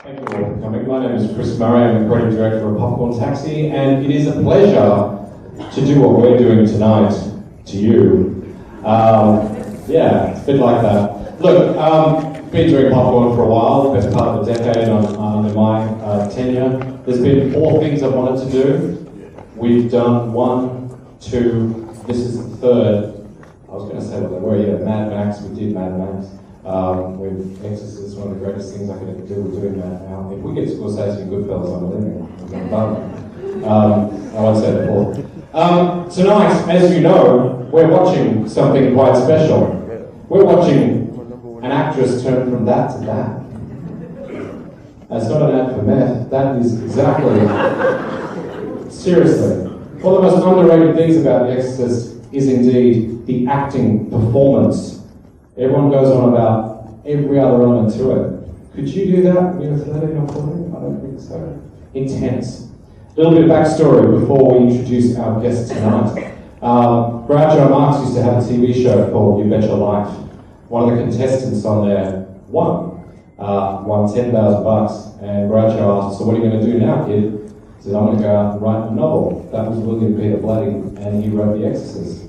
Thank you all for coming. My name is Chris Murray. I'm the creative director of Popcorn Taxi, and it is a pleasure to do what we're doing tonight to you. Yeah, it's a bit like that. Look, been doing popcorn for a while, best part of a decade under my tenure. There's been 4 things I've wanted to do. We've done 1, 2, this is the 3rd. I was going to say what they were, yeah, Mad Max, we did Mad Max. With Exorcist, one of the greatest things I could ever do. We're doing that now. If we get Scorsese and Goodfellas, I'm leaving. I won't say the 4th. Tonight, as you know, we're watching something quite special. We're watching an actress turn from that to that. That's not an ad for meth. That is exactly. Seriously. One of the most underrated things about The Exorcist is indeed the acting performance. Everyone goes on about every other element to it. Could you do that when you were 13 or 14? I don't think so. Intense. A little bit of backstory before we introduce our guest tonight. Groucho Marx used to have a TV show called You Bet Your Life. One of the contestants on there won $10,000. And Groucho asked, so what are you going to do now, kid? He said, I'm going to go out and write a novel. That was William Peter Blatty, and he wrote The Exorcist.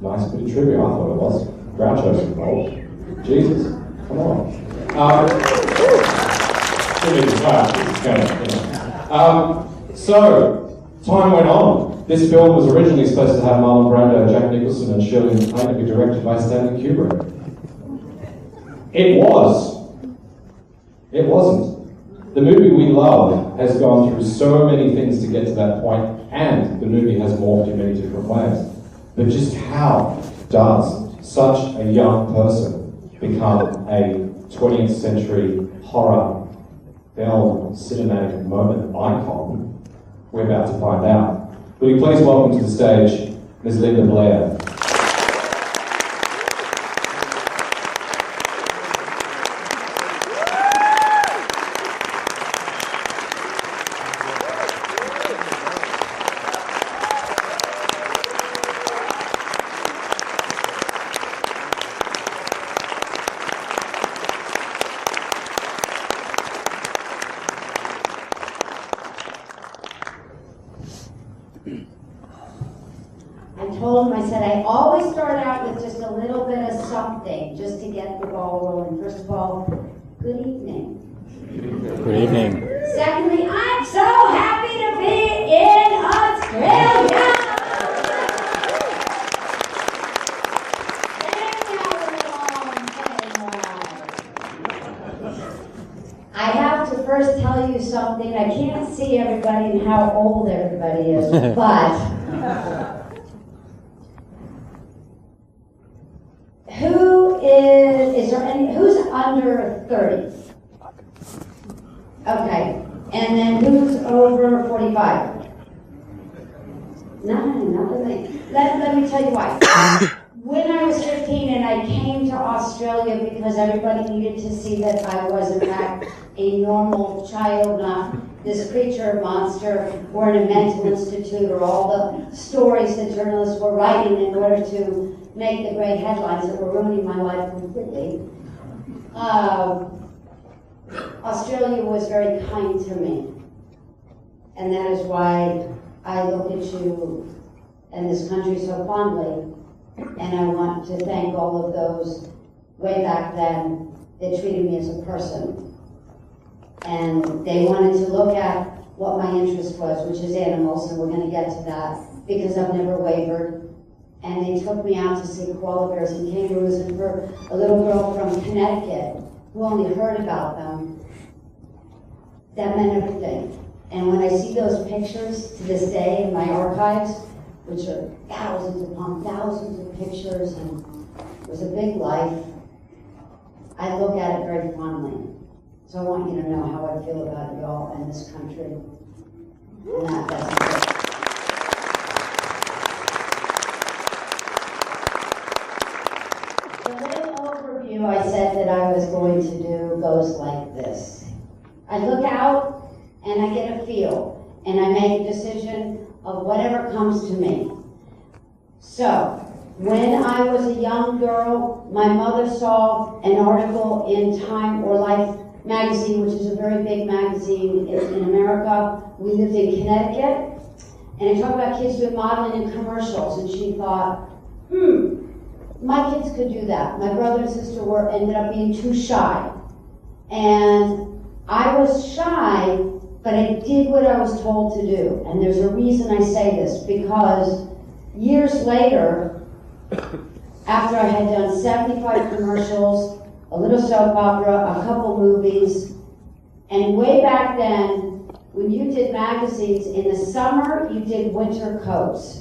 Nice bit of trivia, I thought it was. Groucho's involved. Jesus, come on. So, time went on. This film was originally supposed to have Marlon Brando, Jack Nicholson, and Shirley MacLaine to be directed by Stanley Kubrick. It was. It wasn't. The movie we love has gone through so many things to get to that point, and the movie has morphed in many different ways. But just how does such a young person become a 20th century horror film cinematic moment icon? We're about to find out. Will you please welcome to the stage Ms. Linda Blair. I always start out with just a little bit of something, just to get the ball rolling. First of all, good evening. Good evening. Secondly, I'm so happy to be in Australia! I have to first tell you something. I can't see everybody and how old everybody is, but who's under 30? Okay, and then who's over 45? Let me tell you why. When I was 15 and I came to Australia because everybody needed to see that I was in fact a normal child, not this creature, monster, or in a mental institute, or all the stories that journalists were writing in order to make the great headlines that were ruining my life completely. Australia was very kind to me. And that is why I look at you and this country so fondly. And I want to thank all of those way back then that treated me as a person. And they wanted to look at what my interest was, which is animals, and we're going to get to that, because I've never wavered. And they took me out to see koala bears and kangaroos, and for a little girl from Connecticut who only heard about them, that meant everything. And when I see those pictures to this day in my archives, which are thousands upon thousands of pictures, and it was a big life, I look at it very fondly. So I want you to know how I feel about y'all and this country. And that's it. The little overview I said that I was going to do goes like this. I look out and I get a feel, and I make a decision of whatever comes to me. So, when I was a young girl, my mother saw an article in Time or Life magazine, which is a very big magazine in America. We lived in Connecticut, and I talked about kids doing modeling in commercials, and she thought, my kids could do that. My brother and sister ended up being too shy. And I was shy, but I did what I was told to do. And there's a reason I say this, because years later, after I had done 75 commercials, a little soap opera, a couple movies, and way back then, when you did magazines, in the summer, you did winter coats.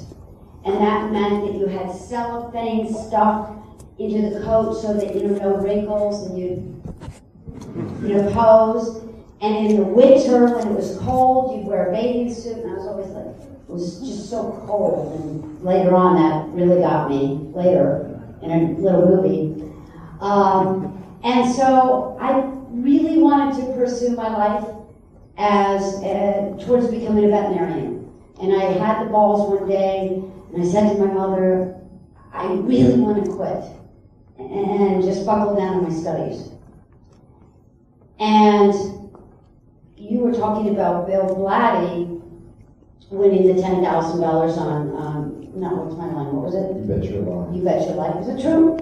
And that meant that you had cellophane stuffed into the coat so that, no wrinkles, and you'd pose. And in the winter, when it was cold, you'd wear a bathing suit, and I was always like, it was just so cold. And later on, that really got me, later, in a little movie. And so I really wanted to pursue my life as towards becoming a veterinarian. And I had the balls one day, and I said to my mother, I really want to quit and just buckle down on my studies. And you were talking about Bill Blatty winning the $10,000 on, no, what's my line, what was it? You Bet Your Life. You Bet Your Life. Is it true?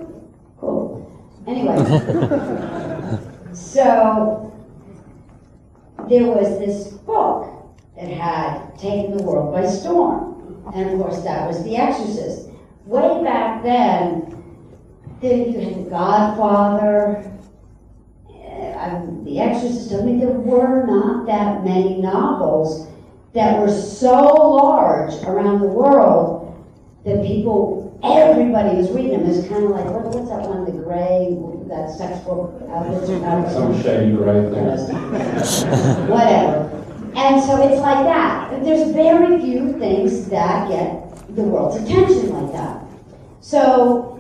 Cool. Anyway, so there was this book that had taken the world by storm. And of course, that was The Exorcist. Way back then you had The Godfather, The Exorcist. I mean, there were not that many novels that were so large around the world that everybody was reading them. It's kind of like, what's that one, The Gray, that sex book? Some shady gray thing. Whatever. And so it's like that. There's very few things that get the world's attention like that. So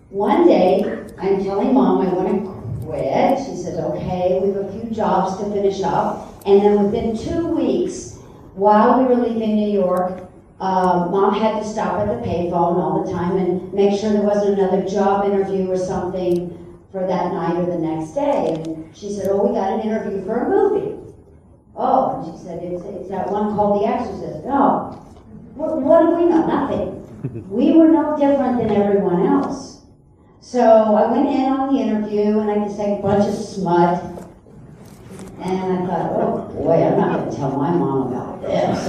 one day, I'm telling Mom I want to quit. She says, okay, we have a few jobs to finish up. And then within 2 weeks, while we were leaving New York, Mom had to stop at the payphone all the time and make sure there wasn't another job interview or something for that night or the next day. And she said, oh, we got an interview for a movie. Oh, and she said, it's that one called The Exorcist. No. What do we know? Nothing. We were no different than everyone else. So I went in on the interview, and I could say a bunch of smut. And I thought, oh boy, I'm not going to tell my mom about this.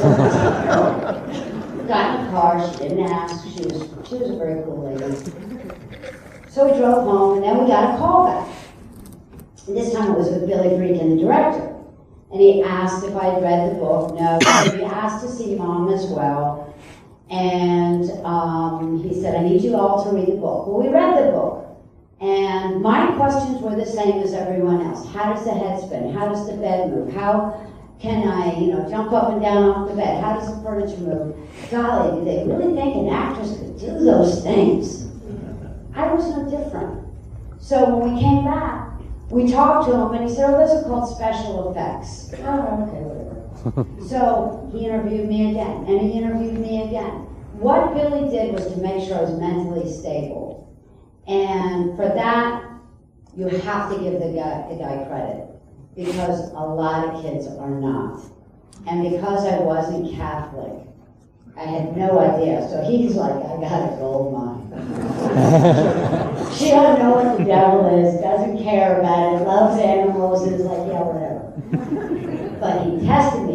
Got in the car, she didn't ask. She was a very cool lady. So we drove home, and then we got a call back. And this time it was with Billy Friedkin, the director. And he asked if I had read the book. No, he asked to see Mom as well. And he said, I need you all to read the book. Well, we read the book. And my questions were the same as everyone else. How does the head spin? How does the bed move? How can I, jump up and down off the bed? How does the furniture move? Golly, do they really think an actress could do those things? I was no different. So when we came back, we talked to him, and he said, oh, those are called special effects. Oh, okay, whatever. So he interviewed me again, and he interviewed me again. What Billy did was to make sure I was mentally stable. And for that, you have to give the guy credit, because a lot of kids are not. And because I wasn't Catholic, I had no idea. So he's like, I got a gold mine. She don't know what the devil is, doesn't care about it, loves animals, and is like, yeah, whatever. But he tested me.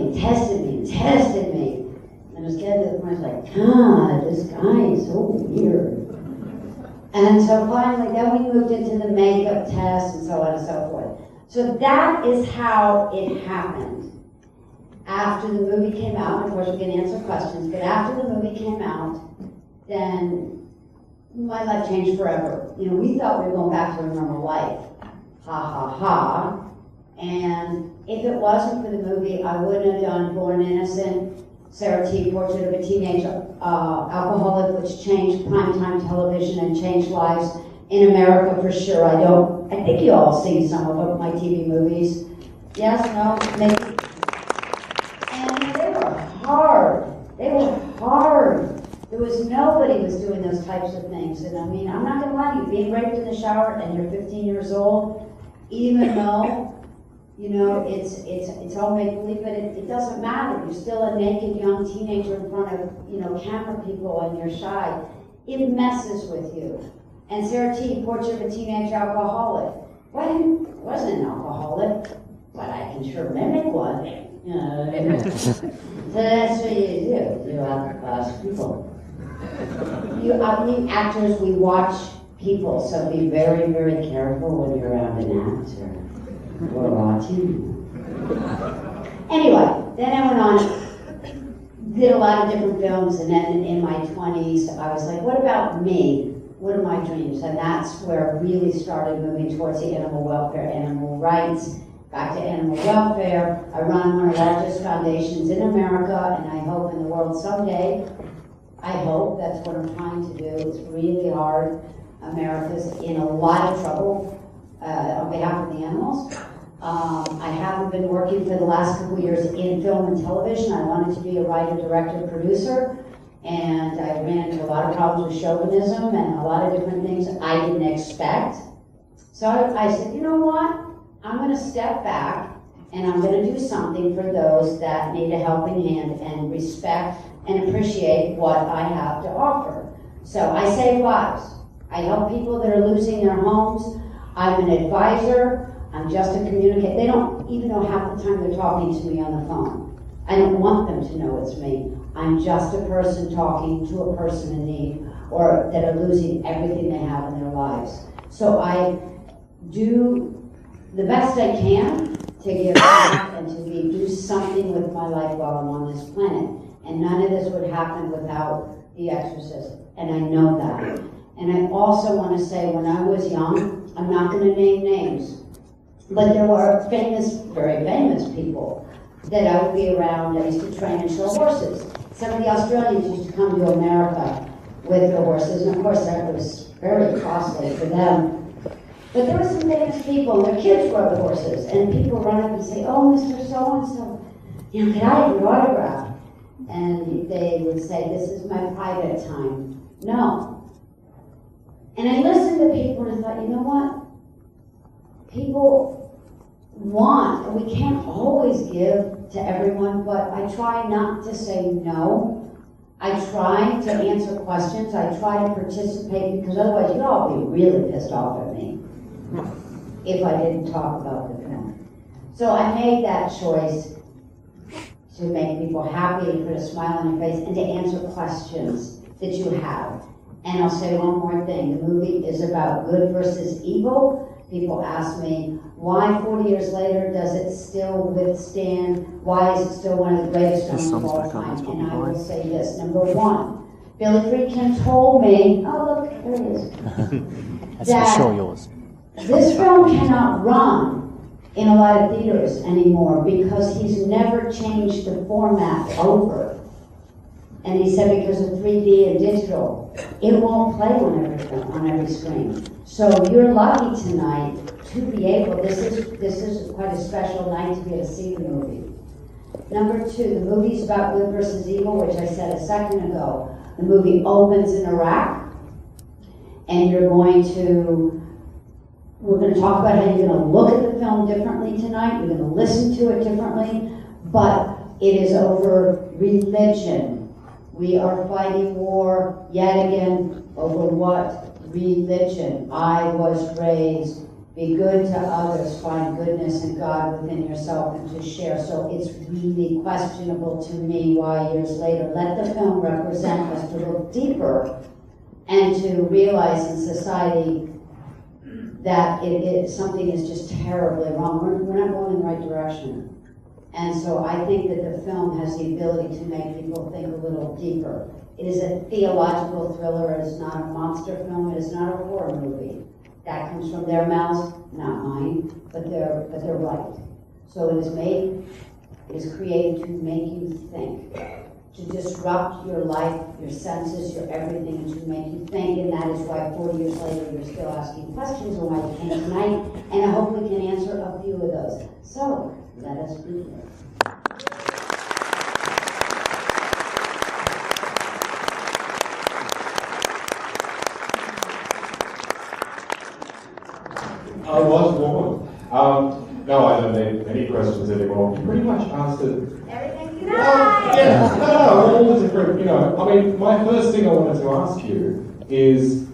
And I was getting to the point, I was like, God, this guy is so weird. And so finally, then we moved into the makeup test and so on and so forth. So that is how it happened. After the movie came out, of course we can answer questions, but after the movie came out, then my life changed forever. We thought we were going back to a normal life. Ha ha ha. And if it wasn't for the movie, I wouldn't have done Born Innocent, Sarah T. Portrait of a Teenage Alcoholic, which changed primetime television and changed lives in America for sure. I think you all seen some of my TV movies. Yes, no, maybe. And they were hard. Nobody was doing those types of things. And I mean, I'm not gonna lie to you, being raped in the shower and you're 15 years old, even though You know, it's all make-believe, but it doesn't matter. You're still a naked young teenager in front of, camera people and you're shy. It messes with you. And Sarah T, portrait of a teenage alcoholic. Well, I wasn't an alcoholic, but I can sure mimic one. So that's what you do. You outclass people. Actors, we watch people, so be very, very careful when you're around an actor. We're watching. Anyway, then I went on, did a lot of different films, and then in my 20s, I was like, what about me? What are my dreams? And that's where I really started moving towards the animal welfare, animal rights, back to animal welfare. I run one of the largest foundations in America, and I hope in the world someday, I hope that's what I'm trying to do. It's really hard. America's in a lot of trouble on behalf of the animals. I haven't been working for the last couple of years in film and television. I wanted to be a writer, director, producer, and I ran into a lot of problems with chauvinism and a lot of different things I didn't expect. So I said, you know what? I'm going to step back and I'm going to do something for those that need a helping hand and respect and appreciate what I have to offer. So I save lives. I help people that are losing their homes. I'm an advisor. I'm just a communicator. They don't even know half the time they're talking to me on the phone. I don't want them to know it's me. I'm just a person talking to a person in need or that are losing everything they have in their lives. So I do the best I can to give back and to do something with my life while I'm on this planet. And none of this would happen without the Exorcist. And I know that. And I also want to say, when I was young, I'm not going to name names, but there were famous, very famous people that I would be around. I used to train and show horses. Some of the Australians used to come to America with the horses, and of course that was very costly for them. But there were some famous people, and their kids rode the horses, and people run up and say, oh, Mr. So-and-so, can I have your autograph? And they would say, this is my private time. No. And I listened to people and I thought, you know what? People want, and we can't always give to everyone, but I try not to say no. I try to answer questions. I try to participate, because otherwise you'd all be really pissed off at me if I didn't talk about the film. So I made that choice to make people happy and put a smile on your face and to answer questions that you have. And I'll say one more thing. The movie is about good versus evil. People ask me, why 40 years later does it still withstand? Why is it still one of the greatest films of all time? And I will say this. Number one, Billy Friedkin told me, oh look, there it is. That's for sure yours. This film cannot run in a lot of theaters anymore because he's never changed the format over. And he said because of 3D and digital, it won't play on every screen. So you're lucky tonight to be able, this is quite a special night to be able to see the movie. Number two, the movie's about good versus evil, which I said a second ago. The movie opens in Iraq, and we're going to talk about how you're going to look at the film differently tonight, you're going to listen to it differently, but it is over religion. We are fighting war yet again over what? Religion. I was raised, be good to others, find goodness in God within yourself and to share. So it's really questionable to me why years later, let the film represent us to look deeper and to realize in society that something is just terribly wrong. We're not going in the right direction. And so I think that the film has the ability to make people think a little deeper. It is a theological thriller. It is not a monster film. It is not a horror movie. That comes from their mouths, not mine, but they're right. So it is created to make you think, to disrupt your life, your senses, your everything, and to make you think. And that is why 40 years later you're still asking questions on why you came tonight. And I hope we can answer a few of those. So let us begin. I was born. No, I don't need any questions anymore. You pretty much answered. Everything you Well, yeah, no, all the different, I mean, my first thing I wanted to ask you is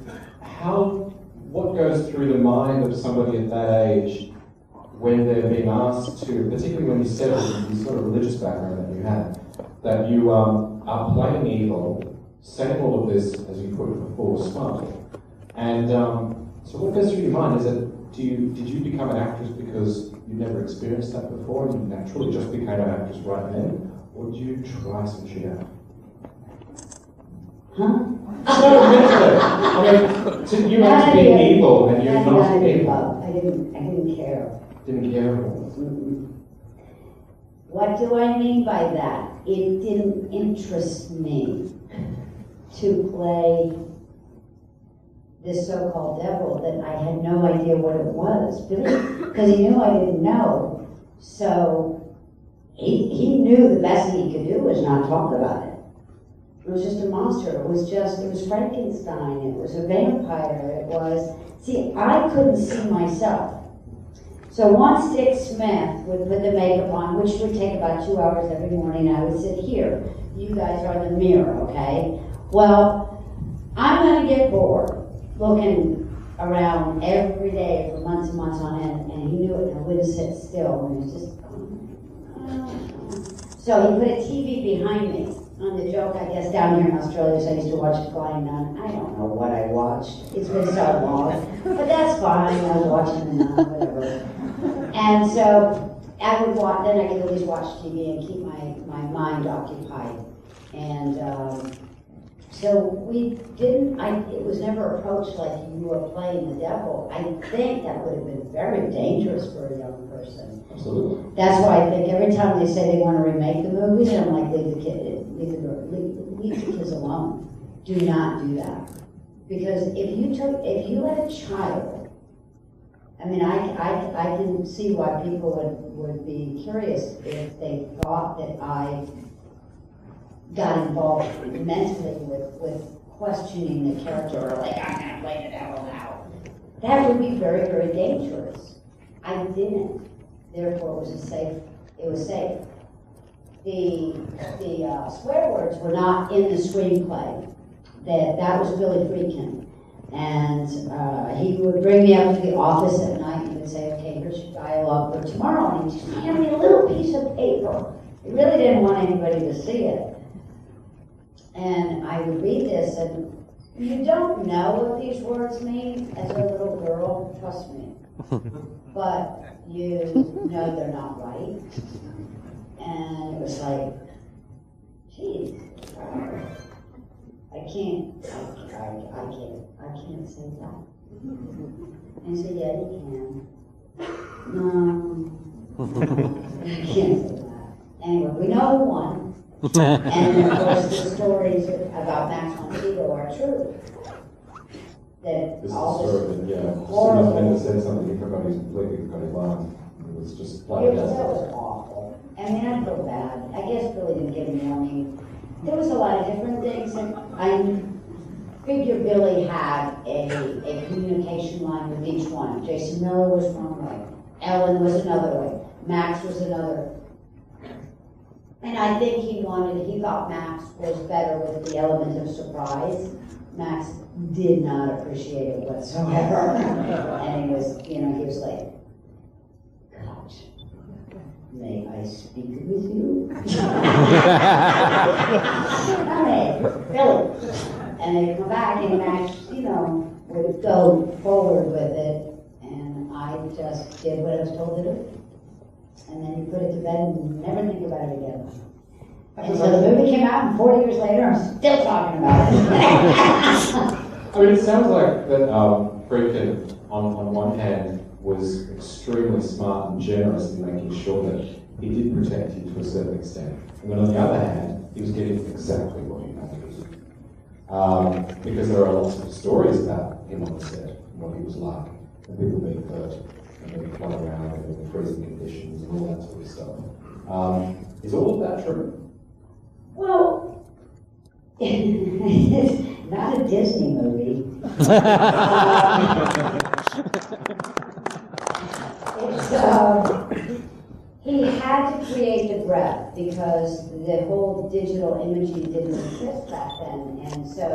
what goes through the mind of somebody at that age when they're being asked to, particularly when you said the sort of religious background that you had, that you are playing evil, saying all of this, as you put it before, smart. And so what goes through your mind? Is it, did you become an actress because you never experienced that before and you naturally just became an actress right then? Or did you try some shit out? Huh? No, mentally. I mean, you had to be evil and you're not evil. I didn't care. Didn't care at all. What do I mean by that? It didn't interest me to play this so-called devil that I had no idea what it was, because he knew I didn't know. So he knew the best thing he could do was not talk about it. It was just a monster. It was Frankenstein. It was a vampire. I couldn't see myself. So once Dick Smith would put the makeup on, which would take about 2 hours every morning, I would sit here. You guys are the mirror, okay? Well, I'm gonna get bored looking around every day for months and months on end, and he knew it, and I wouldn't sit still, and it was just, So he put a TV behind me. On the joke, I guess, down here in Australia, so I used to watch Flying Nun. I don't know what I watched. It's been so long. But that's fine. I was watching the Nun, whatever. And so I would watch, then I could at least watch TV and keep my mind occupied. And so it was never approached like you were playing the devil. I think that would have been very dangerous for a young person. Absolutely. That's why I think every time they say they want to remake the movies, I'm like, leave the kids alone. Do not do that. Because if you had a child, I mean, I can see why people would be curious if they thought that I got involved mentally with questioning the character, or like, I'm gonna play the devil now. That would be very, very dangerous. I didn't. Therefore, it was safe. The swear words were not in the screenplay. That was Billy Friedkin. And he would bring me up to the office at night and would say, okay, here's your dialogue for tomorrow. And he'd just hand me a little piece of paper. He really didn't want anybody to see it. And I would read this, and you don't know what these words mean as a little girl, trust me. But you know they're not right. And it was like, geez, I can't say that. And he said, yeah, you can. No, I can't say that. Anyway, we know who won. And of course, the stories about Max von Sydow are true. That This all is this sort of, yeah. horrible. As soon as said something, he completely forgot his lines. It was just like That was awful. I mean, I feel bad. I guess Billy didn't give me warning. There was a lot of different things, and I figure Billy had a communication line with each one. Jason Miller was one way, Ellen was another way, Max was another. And I think he thought Max was better with the element of surprise. Max did not appreciate it whatsoever. And he was like, gosh, may I speak with you? Okay, Billy. And they'd come back and Max, would go forward with it. And I just did what I was told to do. And then you put it to bed and never think about it again. And so the movie came out, and 40 years later, I'm still talking about it. I mean, it sounds like that Friedkin, on one hand, was extremely smart and generous in making sure that he did protect you to a certain extent. And then on the other hand, he was getting exactly what you wanted. Because there are lots of stories about him on the set, and what he was like, and people being hurt, and being flung around, and in freezing conditions, and all that sort of stuff. Is all of that true? Well, it's not a Disney movie. It's had to create the breath because the whole digital imaging didn't exist back then. And so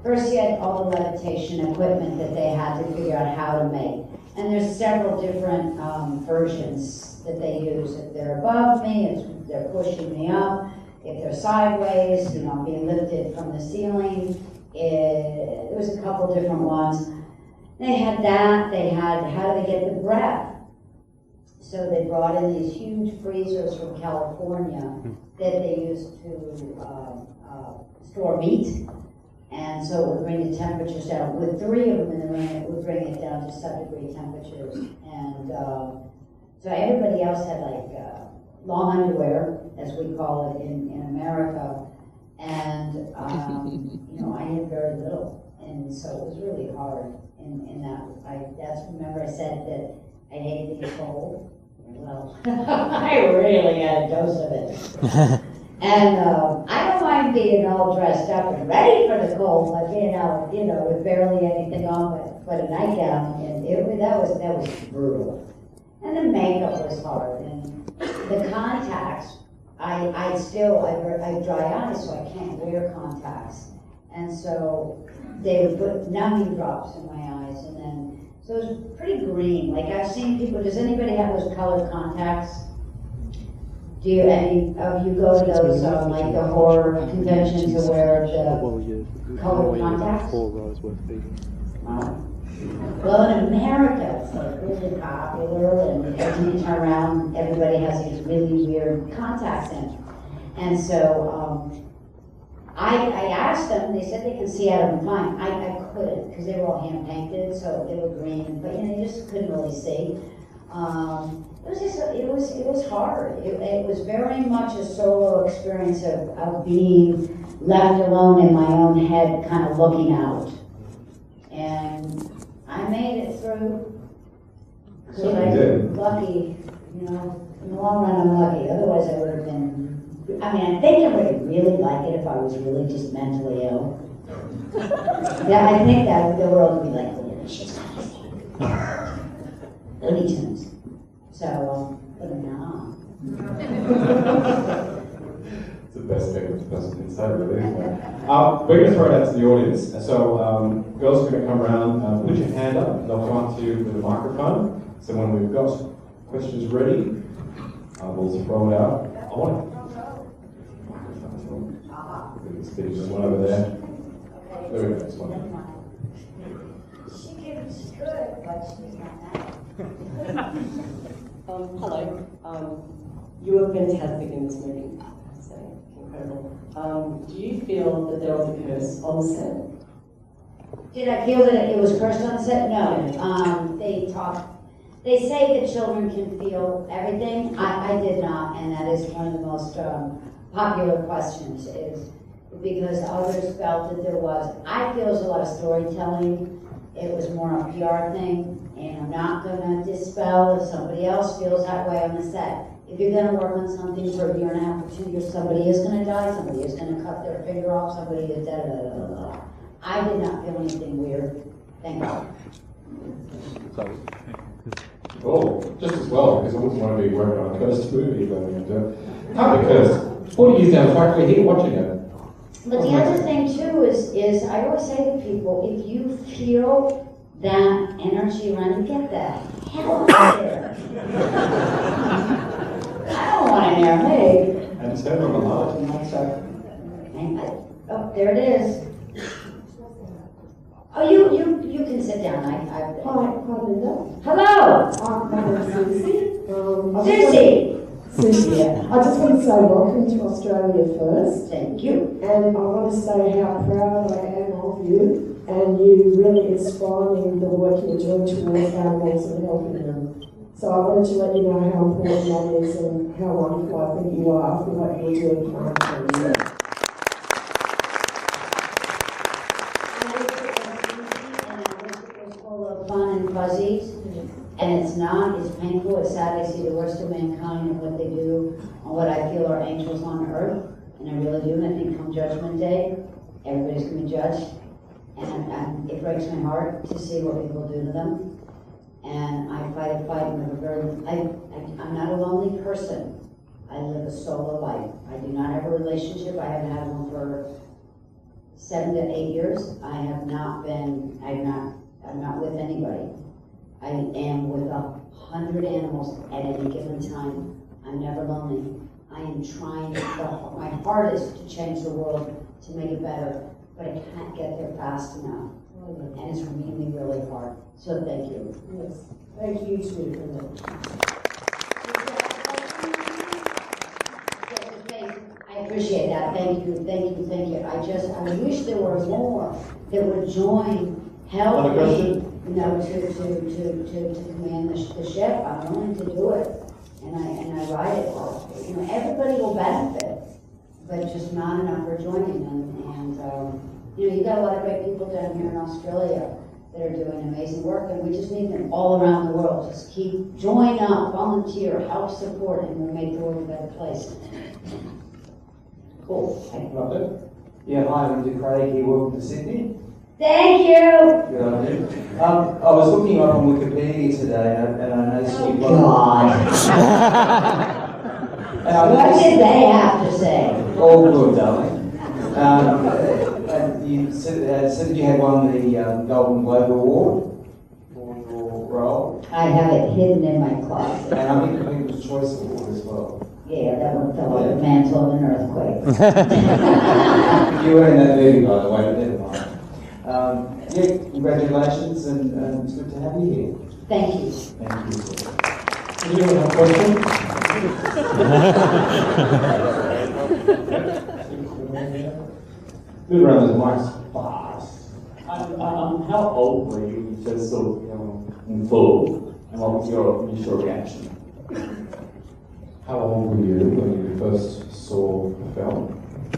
first you had all the levitation equipment that they had to figure out how to make. And there's several different versions that they use. If they're above me, they're pushing me up. If they're sideways, you know, being lifted from the ceiling. There was a couple different ones. They had that. They had how do they get the breath? So they brought in these huge freezers from California that they used to store meat. And so it would bring the temperatures down. With 3 of them in the room, it would bring it down to sub-degree temperatures. And so everybody else had like long underwear, as we call it in America. And, you know, I had very little. And so it was really hard in that. Remember I said that I hated being cold. Well, I really had a dose of it. And I don't mind being all dressed up and ready for the cold, but being out, you know, with barely anything on but a nightgown, and that was brutal. And the makeup was hard, and the contacts. I have dry eyes, so I can't wear contacts, and so they would put numbing drops in my eyes, and then so it was pretty green. Like I've seen people. Does anybody have those colored contacts? Do you, any of you go to those, like the horror conventions to wear the colored contacts? Well, in America, it's like really popular, and every you turn around, everybody has these really weird contacts in. And so I asked them, they said they can see out of them fine. I couldn't, because they were all hand painted, so they were green, but you know, you just couldn't really see. It was hard. It was very much a solo experience of being left alone in my own head, kind of looking out. And I made it through. Because I'm lucky, you know, in the long run I'm lucky. Otherwise I would have been, I mean, I think I would really like it if I was really just mentally ill. Yeah, I think that the world would be like, oh, she's crazy. Looney Tunes. So, but no. It's the best thing the person can say, really, isn't it? We're going to throw it out to the audience. So, girls are going to come around, put your hand up, they'll come up to you with a microphone. So when we've got questions ready, we'll throw it out. I want There's one over there. There we go, this one. She gives good, but she's not that. Hello. You were fantastic in this movie. So incredible. Do you feel that there was a curse on set? Did I feel that it was cursed on the set? No. They say that children can feel everything. I did not, and that is one of the most popular questions, is because others felt that there was. I feel there's a lot of storytelling. It was more a PR thing, and I'm not going to dispel if somebody else feels that way on the set. If you're going to work on something for a year and a half or 2 years, somebody is going to die, somebody is going to cut their finger off, somebody is da-da-da-da-da. I did not feel anything weird. Thank God. Sorry. Oh, just as well, because I wouldn't want to be working on a cursed movie. Can't be cursed. 40 years down the track, we're here watching it. But the other thing too is I always say to people, if you feel that energy running, get that hell out of there. I don't want to hear me. And turn on the light. Oh, there it is. Oh, you can sit down. Hi, Linda. Hello. My name's Susie. Susie. Susie, yeah. I just want to say welcome to Australia first. Thank you. And I want to say how proud I am of you, and you really inspiring the work you're doing towards animals and helping them. So I wanted to let you know how important that is and how wonderful I think you are. I feel like you're doing kind things. Fun and fuzzy, and it's not, it's painful, it's sad. I see the worst of mankind and what they do and what I feel are angels on earth, and I really do. And I think come Judgment Day, everybody's going to be judged, and it breaks my heart to see what people do to them. and I fight a fight and I'm not a lonely person. I live a solo life. I do not have a relationship. I haven't had one for 7 to 8 years. I'm not with anybody. I am with 100 animals at any given time. I'm never lonely. I am trying my hardest to change the world, to make it better, but I can't get there fast enough. And it's really, really hard. So thank you. Yes. Thank you too for that. I appreciate that. Thank you. I wish there were more that would join, help Another question? me, to command the ship. I'm willing to do it, and I ride it. Everybody will benefit, but just not enough are joining. And you got a lot of great people down here in Australia that are doing amazing work, and we just need them all around the world. Just join up, volunteer, help support, and we'll make the world a better place. Cool. Right there. Yeah, hi, I'm Dick Craig here. Welcome to Sydney. Thank you. Good on you. I was looking up on Wikipedia today and I noticed you God. What did they have to say? All good, darling. And you said that you had won the Golden Globe Award for your role. I have it hidden in my closet. And I think it was a Choice Award as well. Yeah, that one fell like a mantle in an earthquake. You were in that movie, by the way, but never mind. Yeah, congratulations, and it's good to have you here. Thank you. Thank you. Anyone have a question? Good around those mics fast. How old were you when you first saw in full, and what was your initial reaction? How old were you when you first saw the film?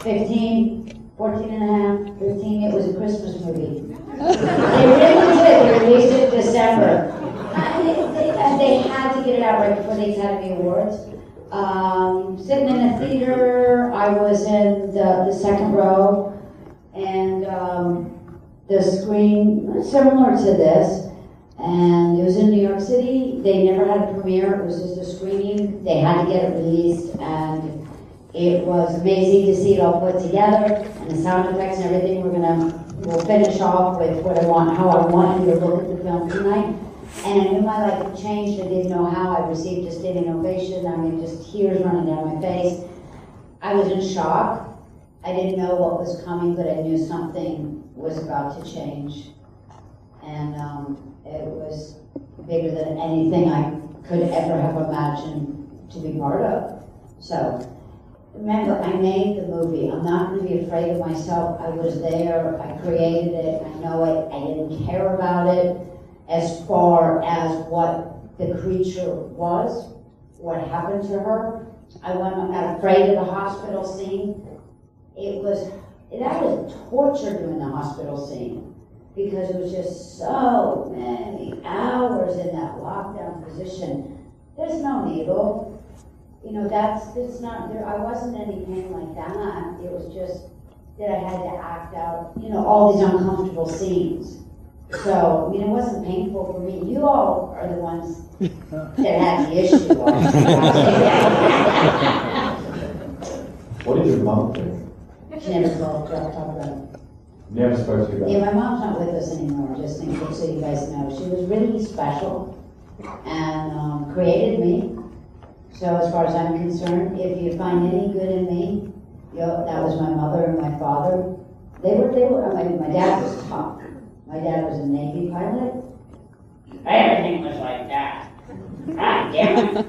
15, 14 and a half, 15, it was a Christmas movie. They really did, they released it in December. They had to get it out right before the Academy Awards. Sitting in a theater, I was in the second row, and the screen, similar to this, and it was in New York City. They never had a premiere, it was just a screening. They had to get it released, and it was amazing to see it all put together, and the sound effects and everything. We'll finish off with how I want you to look at the film tonight. And I knew my life had changed. I didn't know how. I received a standing ovation. I mean, just tears running down my face. I was in shock. I didn't know what was coming, but I knew something was about to change. And it was bigger than anything I could ever have imagined to be part of. So, remember, I made the movie. I'm not going to be afraid of myself. I was there. I created it. I know it. I didn't care about it as far as what the creature was, what happened to her. I wasn't afraid of the hospital scene. That was torture doing the hospital scene, because it was just so many hours in that lockdown position. There's no needle. That's not there. I wasn't in any pain like that. It was just that I had to act out, all these uncomfortable scenes. So, it wasn't painful for me. You all are the ones that had the issue. What did your mom think? She never talked about it. Never spoke to you about Yeah, it. my mom's not with us anymore, just in case so you guys know. She was really special and created me. So as far as I'm concerned, if you find any good in me, that was my mother and my father. My dad was tough. My dad was a Navy pilot. Everything was like that. God damn it.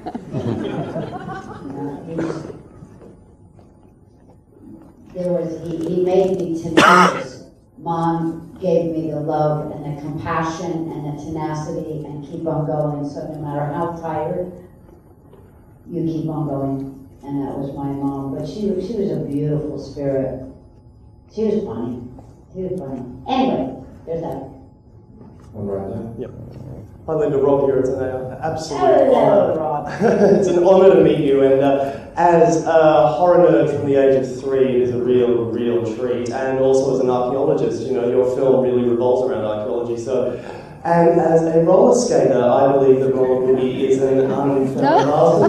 He made me tenacious. Mom gave me the love and the compassion and the tenacity and keep on going. So no matter how tired, you keep on going. And that was my mom. But she was a beautiful spirit. She was funny. Anyway, there's that. One right there. Yep. Hi Linda, Rob here. It's an absolute Hello, honour. Rob. It's an honour to meet you, and as a horror nerd from the age of 3, it is a real treat. And also as an archaeologist, your film really revolves around archaeology. So And as a roller skater, I believe that roller boogie is an unfamiliar.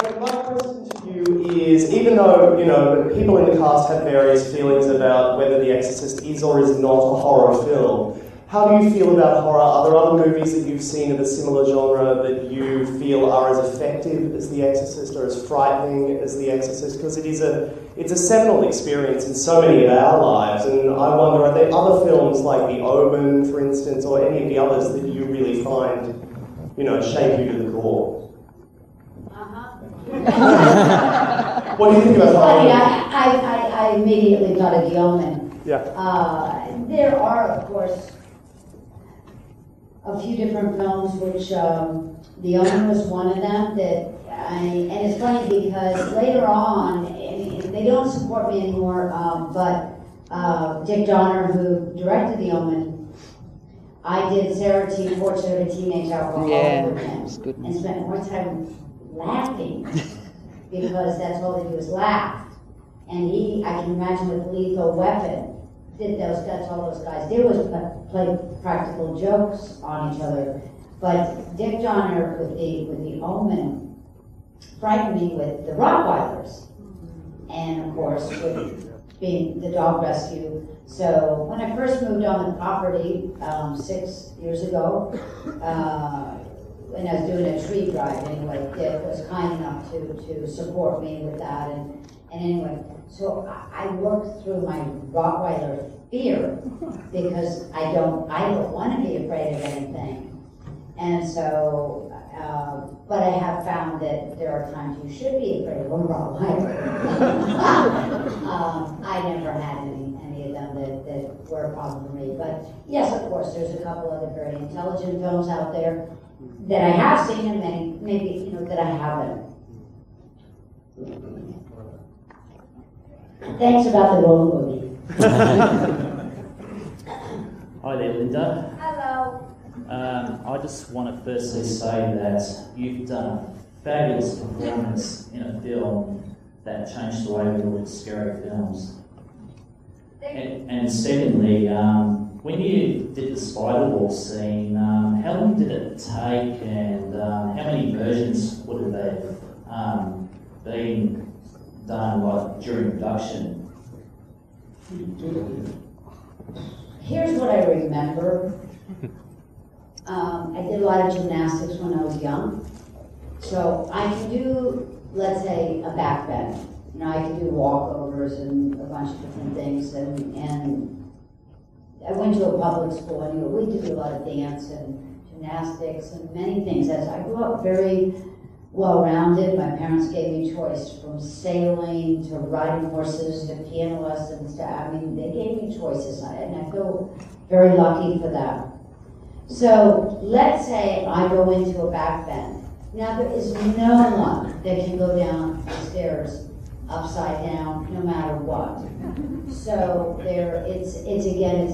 But my question to you is, even though, you know, people in the cast have various feelings about whether The Exorcist is or is not a horror film, how do you feel about horror? Are there other movies that you've seen of a similar genre that you feel are as effective as The Exorcist or as frightening as The Exorcist? Because it's a seminal experience in so many of our lives, and I wonder, are there other films like The Omen, for instance, or any of the others that you really find, you know, shake you to the core? What do you think about Funny, horror? I immediately thought of The Omen. Yeah. There are, of course, a few different films, which The Omen was one of them. And it's funny because later on, and they don't support me anymore, but Dick Donner, who directed The Omen, I did Sarah T. Portrait of a Teenage Alcoholic with him, and spent more time laughing because that's all they do is laugh. And I can imagine with Lethal Weapon, that's all those guys did was play practical jokes on each other. But Dick Donner with the Omen frightened me with the Rottweilers, and of course with being the dog rescue. So when I first moved on the property 6 years ago, when I was doing a tree drive anyway, Dick was kind enough to support me with that, and anyway, so I worked through my Rottweiler fear because I don't want to be afraid of anything, and so but I have found that there are times you should be afraid of a Rottweiler. I never had any of them that were a problem for me, but yes, of course, there's a couple other very intelligent films out there that I have seen, and many maybe that I haven't. Thanks about the roller movie. Hi there, Linda. Hello. I just want to firstly say that you've done a fabulous performance in a film that changed the way we look at scary films. And secondly, when you did the spider wall scene, how long did it take, and how many versions would have they been done during production? Here's what I remember. I did a lot of gymnastics when I was young, so I can do, let's say, a back bend. I can do walkovers and a bunch of different things, and I went to a public school, and we did a lot of dance and gymnastics and many things. As I grew up very well-rounded, my parents gave me choice from sailing to riding horses to piano lessons they gave me choices, and I feel very lucky for that. So let's say I go into a back bend. Now there is no one that can go down the stairs upside down, no matter what. So it's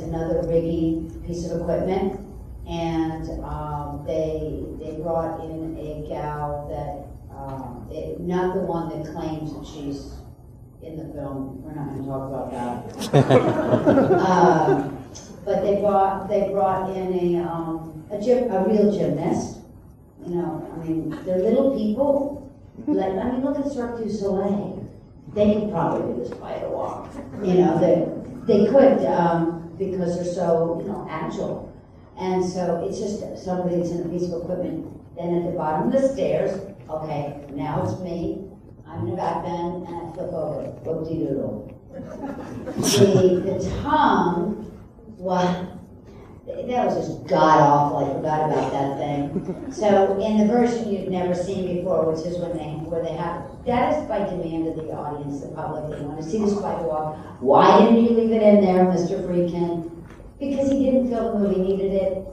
another rigging piece of equipment, and they brought in a gal that not the one that claims that she's in the film. We're not going to talk about that. But they brought in a real gymnast. They're little people. Look at Cirque du Soleil. They could probably do the spider walk. They could because they're so agile. And so it's just somebody that's in a piece of equipment. Then at the bottom of the stairs, okay, now it's me. I'm in the back bend and I flip over. Whoop-de-doodle. The tongue. That was just god-awful. I forgot about that thing. So in the version you've never seen before, which is where they have, that is by demand of the audience, the public. They want to see the spider walk. Why didn't you leave it in there, Mr. Friedkin? Because he didn't feel the movie needed it,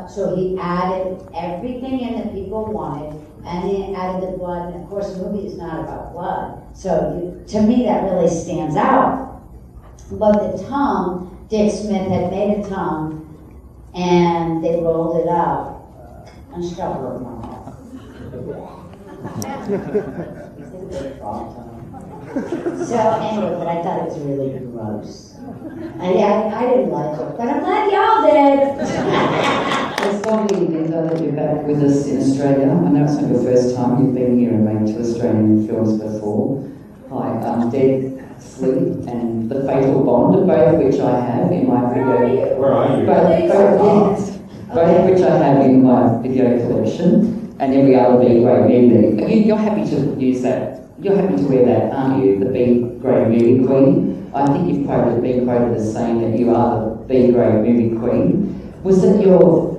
so he added everything in that people wanted, and he added the blood, and of course the movie is not about blood. So to me that really stands out. But the tongue, Dick Smith had made a tongue, and they rolled it up and stuffed it in my mouth. So anyway, but I thought it was really gross. I didn't like it, but I'm glad y'all did. It's lovely, Linda, that you're back with us in Australia. I know it's not your first time. You've been here and made 2 Australian films before. Like Dead Sleep and The Fatal Bond, both of which I have in my video. Where are you? Both of which I have in my video collection, and every other B grade movie. You're happy to use that. You're happy to wear that, aren't you? The B grade movie queen. I think you've been quoted as saying that you are the B grade movie queen. Was it your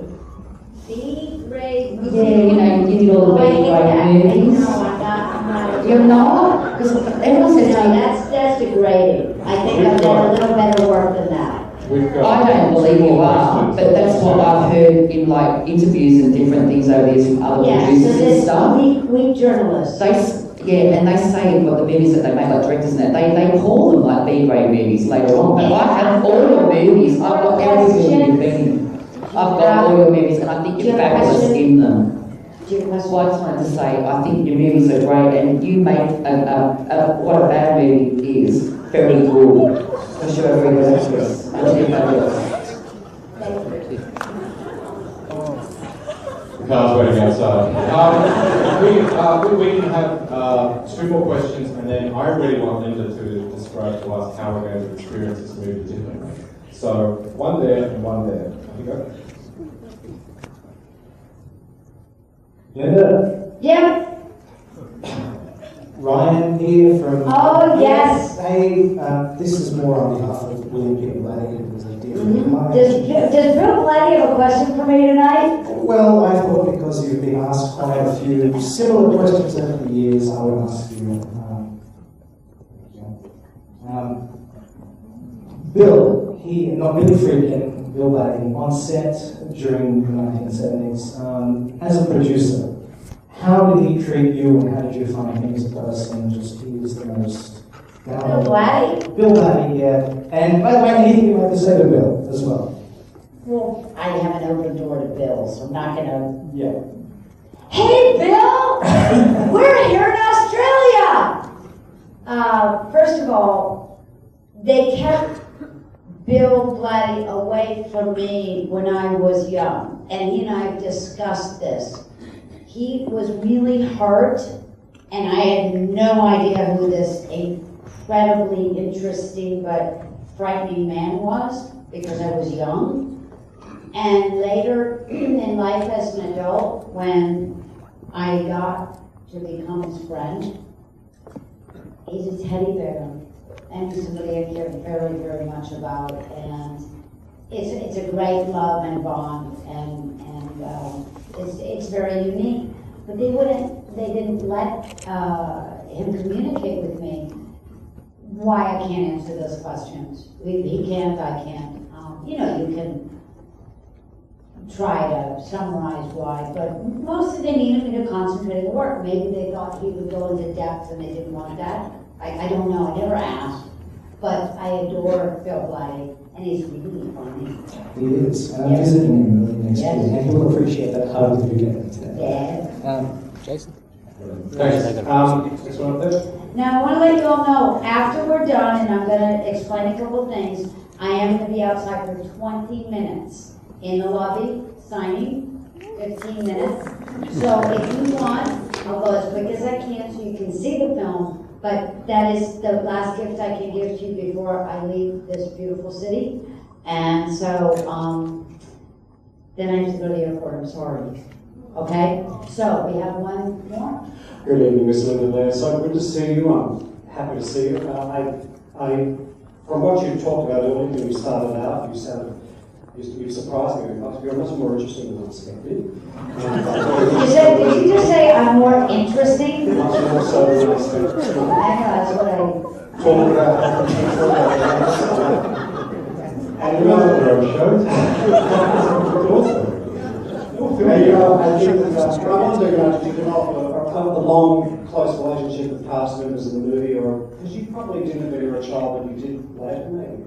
B-grade movie? Yeah, you know, you did all the B grade movies. No, I'm not. You're not? Because everyone says No, that's degrading. I think I've done a little better work than that. I don't believe you are, but that's what I've heard in like interviews and different things over the years from other Yeah, so producers and this stuff. weak journalists. And they say what the movies that they make, like directors and that, they call them like B-grade movies later on. But I have all your movies, I've got every movie you've been in. I've got all your movies and I think you're fabulous in them. So I just wanted to say, I think your movies are great and you make what a bad movie is very good. Because you're a very good actress. And you're fabulous. The car's waiting outside. We can have 2 more questions, and then I really want Linda to describe to us how we're going to experience this movie differently. So, one there and one there. Have you go? Linda? Yeah. Ryan here from... Oh, yes. Hey, this is more on behalf of William Peter Blatty, who was a dear friend of mine. Does Bill Blatty have a question for me tonight? Well, I thought because you've been asked quite a few similar questions over the years, I would ask you. Bill, not Billy Friedkin, Bill Blatty, on set during the 1970s, as a producer, how did he treat you and how did you find him as a person? Just he was the most... Bill Blatty? Bill Blatty, yeah. And by the way, anything you'd like to say to Bill as well? Well, I have an open door to Bill, so I'm not gonna... Yeah. Hey, Bill! We're here in Australia! First of all, they kept Bill Blatty away from me when I was young, and he and I have discussed this. He was really hurt, and I had no idea who this incredibly interesting but frightening man was, because I was young. And later in life as an adult, when I got to become his friend, he's a teddy bear, and he's somebody I care very, very much about, and it's a great love and bond, and it's very unique. But they didn't let him communicate with me why I can't answer those questions. He can't, I can't. You can try to summarize why, but mostly they needed me to concentrate on the work. Maybe they thought he would go into depth and they didn't want that. I don't know, I never asked. But I adore Bill Blatty, and he's really funny. He is, and I'm visiting him really next week, and he will appreciate that hug that you gave him today. Yeah. Jason? Thanks. This one up there? Now, I want to let you all know, after we're done, and I'm going to explain a couple of things, I am going to be outside for 20 minutes in the lobby, signing, 15 minutes. So if you want, I'll go as quick as I can so you can see the film, but that is the last gift I can give to you before I leave this beautiful city. And so, then I have to go to the airport, I'm sorry. Okay? So, we have one more. Good evening, Miss Linda Blair. So good to see you. I'm happy to see you. From what you talked about earlier when you started out, you surprised me. You're much more interesting than expected. Did you just say I'm more interesting? Much more so than expected. I know, that's what I... Talking about and another show. I think that I wonder, did you develop a long, close relationship with cast members in the movie, or because you probably didn't when you were a child, but you did later, maybe?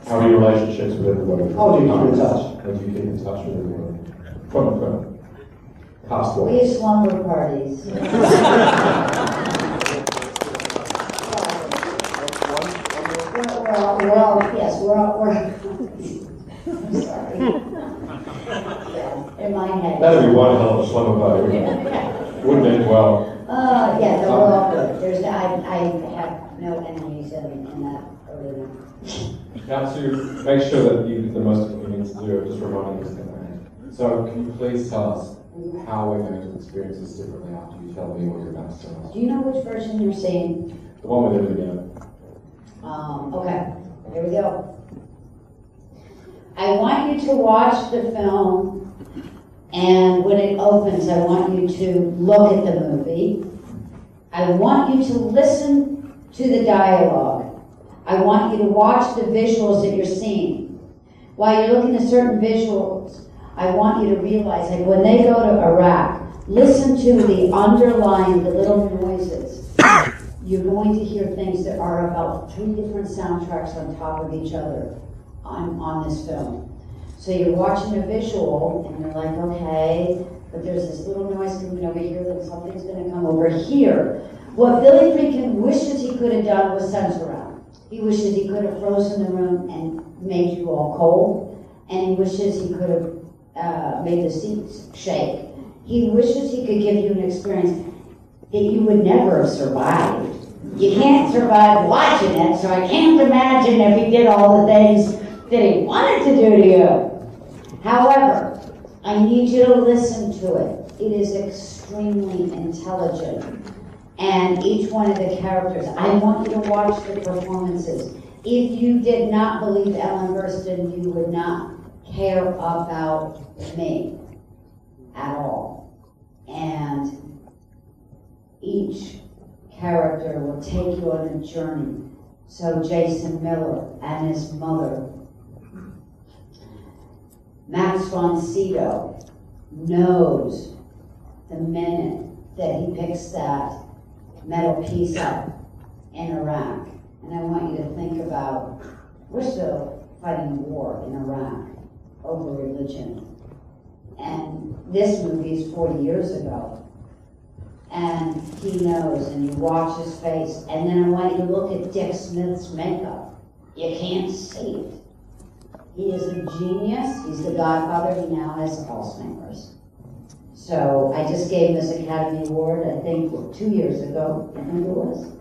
How are your relationships with everybody? How do you keep in touch? How do you keep in touch with everybody? From cast We wise. have slumber parties. We're we're, I'm sorry. Yeah, in my head. That'd be one hell of a slumber party. Wouldn't end well. Yeah, no, we're all good. I have no enemies in that arena. Now to make sure that you get the most of what you need to do, just reminding us that. So can you please tell us how we're going to experience this differently after you tell me what you're about to tell us? Do you know which version you're seeing? The one with everything in it. Okay, here we go. I want you to watch the film, and when it opens, I want you to look at the movie. I want you to listen to the dialogue. I want you to watch the visuals that you're seeing. While you're looking at certain visuals, I want you to realize, like when they go to Iraq, listen to the underlying, the little noises. You're going to hear things that are about 3 different soundtracks on top of each other on this film. So you're watching a visual, and you're like, okay, but there's this little noise coming over here, that something's going to come over here. What Billy Friedkin wishes he could have done was censor out. He wishes he could have frozen the room and made you all cold, and he wishes he could have made the seats shake. He wishes he could give you an experience that you would never have survived. You can't survive watching it, so I can't imagine if he did all the things that he wanted to do to you. However, I need you to listen to it. It is extremely intelligent. And each one of the characters, I want you to watch the performances. If you did not believe Ellen Burstyn, you would not care about me at all. And each character will take you on a journey. So Jason Miller and his mother, Max von Sydow, knows the minute that he picks that metal piece up in Iraq. And I want you to think about, we're still fighting a war in Iraq over religion. And this movie is 40 years ago. And he knows, and you watch his face. And then I want you to look at Dick Smith's makeup. You can't see it. He is a genius. He's the godfather. He now has Alzheimer's. So I just gave him this Academy Award, I think 2 years ago, I think it was.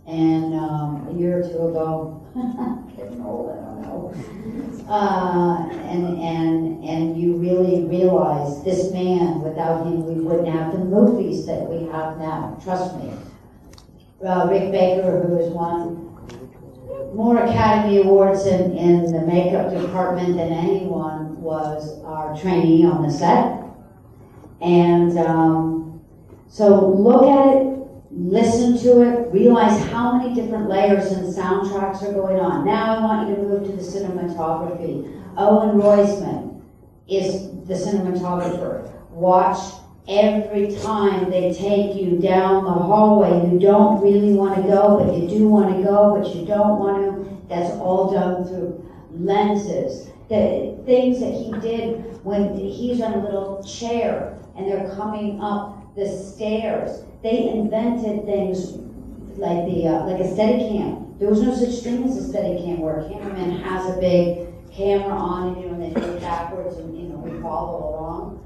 And a year or 2 ago, getting old, I don't know. And you really realize this man, without him, we wouldn't have the movies that we have now. Trust me. Rick Baker, who has won more Academy Awards in the makeup department than anyone, was our trainee on the set. And so look at it, listen to it, realize how many different layers and soundtracks are going on. Now I want you to move to the cinematography. Owen Roisman is the cinematographer. Watch every time they take you down the hallway. You don't really want to go, but you do want to go, but you don't want to. That's all done through lenses. The things that he did when he's on a little chair and they're coming up the stairs. They invented things like like a Steadicam. There was no such thing as a Steadicam where a cameraman has a big camera on and and they go backwards and we follow along.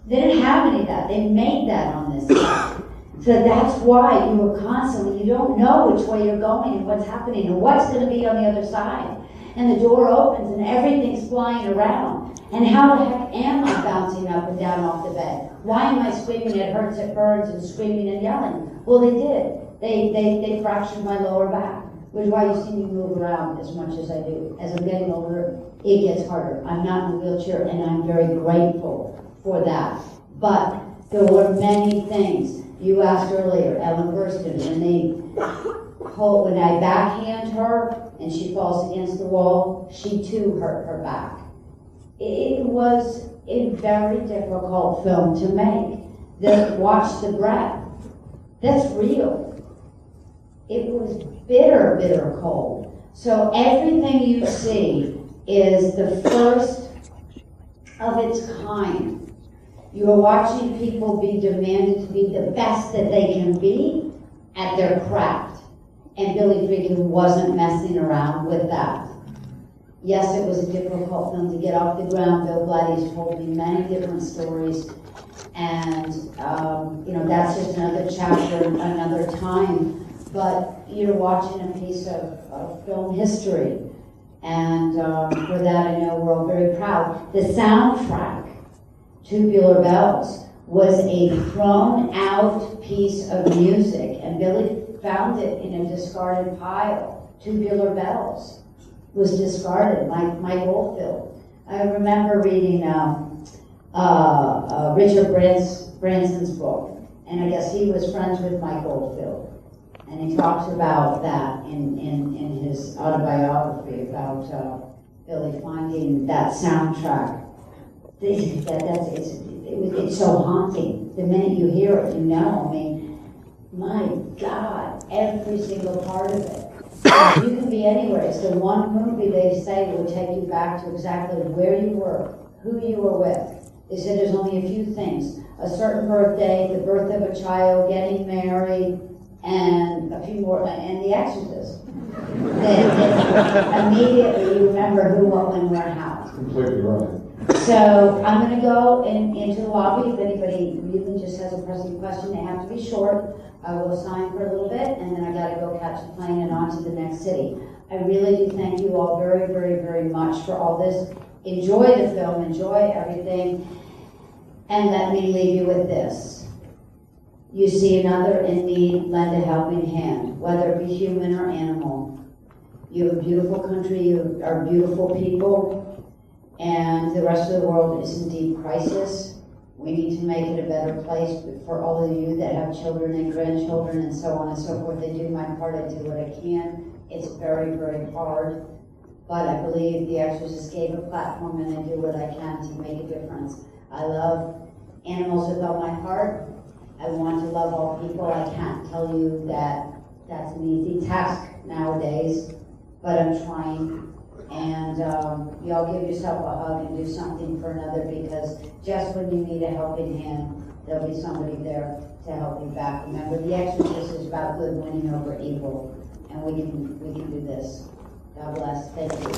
They didn't have any of that. They made that on this side. So that's why you were constantly, you don't know which way you're going and what's happening and what's going to be on the other side. And the door opens and everything's flying around. And how the heck am I bouncing up and down off the bed? Why am I screaming, it hurts, it burns, and screaming and yelling? Well, they did. They fractured my lower back, which is why you see me move around as much as I do. As I'm getting older, it gets harder. I'm not in a wheelchair, and I'm very grateful for that. But there were many things. You asked earlier, Ellen Burstyn, when I backhand her and she falls against the wall, she too hurt her back. It was a very difficult film to make. Watch the breath. That's real. It was bitter, bitter cold. So everything you see is the first of its kind. You are watching people be demanded to be the best that they can be at their craft. And Billy Friedkin wasn't messing around with that. Yes, it was a difficult film to get off the ground. Bill Blatty's told me many different stories. And, that's just another chapter, another time. But you're watching a piece of film history. And for that, I know we're all very proud. The soundtrack, Tubular Bells, was a thrown out piece of music. And Billy found it in a discarded pile. Tubular Bells was discarded, Mike Oldfield. I remember reading Richard Branson's book, and I guess he was friends with Mike Oldfield. And he talks about that in his autobiography about Billy finding that soundtrack. It's so haunting. The minute you hear it, my God, every single part of it. You can be anywhere. It's the one movie they say will take you back to exactly where you were, who you were with. They said there's only a few things. A certain birthday, the birth of a child, getting married, and a few more, and The Exorcist. Then immediately you remember who, what, when, where, how. Completely right. So I'm going to go into the lobby. If anybody really just has a pressing question, they have to be short. I will sign for a little bit, and then I got to go catch a plane and on to the next city. I really do thank you all very, very, very much for all this. Enjoy the film, enjoy everything, and let me leave you with this. You see another in need, lend a helping hand, whether it be human or animal. You have a beautiful country, you are beautiful people, and the rest of the world is in deep crisis. We need to make it a better place for all of you that have children and grandchildren and so on and so forth. I do my part, I do what I can. It's very, very hard, but I believe The Exorcist gave a platform and I do what I can to make a difference. I love animals with all my heart. I want to love all people. I can't tell you that that's an easy task nowadays, but I'm trying. And y'all give yourself a hug and do something for another, because just when you need a helping hand, there'll be somebody there to help you back. Remember, The Exorcist is about good winning over evil, and we can do this. God bless. Thank you.